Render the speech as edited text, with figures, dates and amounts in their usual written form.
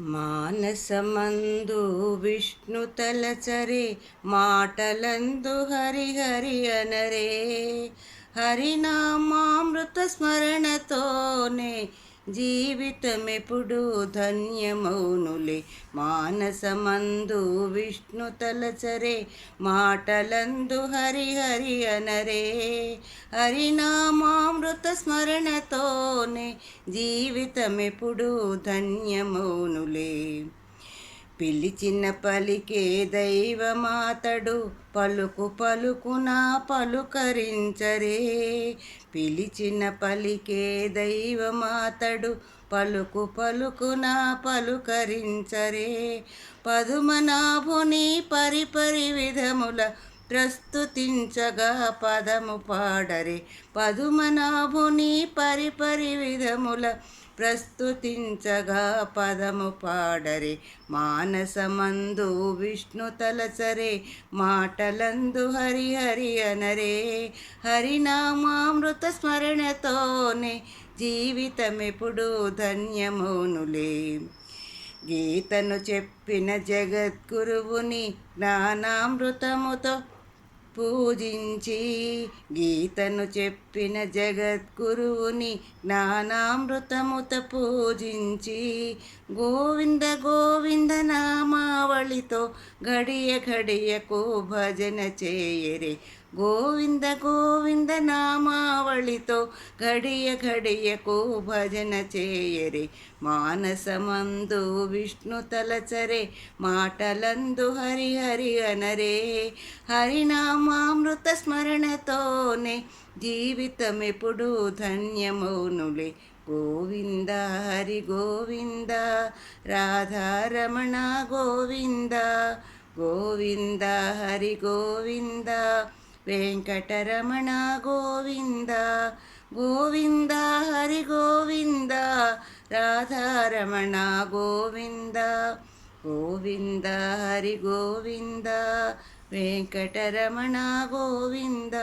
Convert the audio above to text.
మానసమందు విష్ణు తలచరే మాటలందు హరి అనరే. హరినామామృత స్మరణతోనే జీవితమెప్పుడు ధన్యమౌనులే. మానసమందు విష్ణు తలచరే మాటలందు హరి అనరే. హరినామామృత స్మరణతోనే జీవితమెప్పుడు ధన్యమౌనులే. పిలిచిన పలికే దైవమాతడు పలుకు పలుకున పలుకరించరే. పిలిచిన పలికే దైవమాతడు పలుకు పలుకున పలుకరించరే. పదుమనాభుని పరిపరి విధముల ప్రస్తుతించగా పదము పాడరే. పదుమనాభుని పరిపరి విధముల ప్రస్తుతించగా పదము పాడరే. మానసమందు విష్ణు తలచరే మాటలందు హరి అనరే. హరినామామృత స్మరణతోనే జీవితమెప్పుడు ధన్యమౌనులే. గీతను చెప్పిన జగద్గురువుని జ్ఞానామృతముతో పూజించి. గీతను చెప్పిన జగద్గురువుని జ్ఞానామృతముతో పూజించి. గోవింద గోవింద నామావళితో ఘడియ ఘడియకు భజన చేయరే. గోవింద గోవింద నామావళితో ఘడియ ఘడియకు భజన చేయరే. మానసమందు విష్ణు తలచరే మాటలందు హరి అనరే. హరినామామృత స్మరణతోనే జీవితమెప్పుడు ధన్యమౌనులే. గోవింద హరి గోవింద రాధారమణ గోవింద. గోవింద హరి గోవింద వెంకటరమణ గోవింద. గోవింద హరి గోవింద రాధారమణ గోవింద. గోవింద హరి గోవింద వెంకటరమణ గోవింద.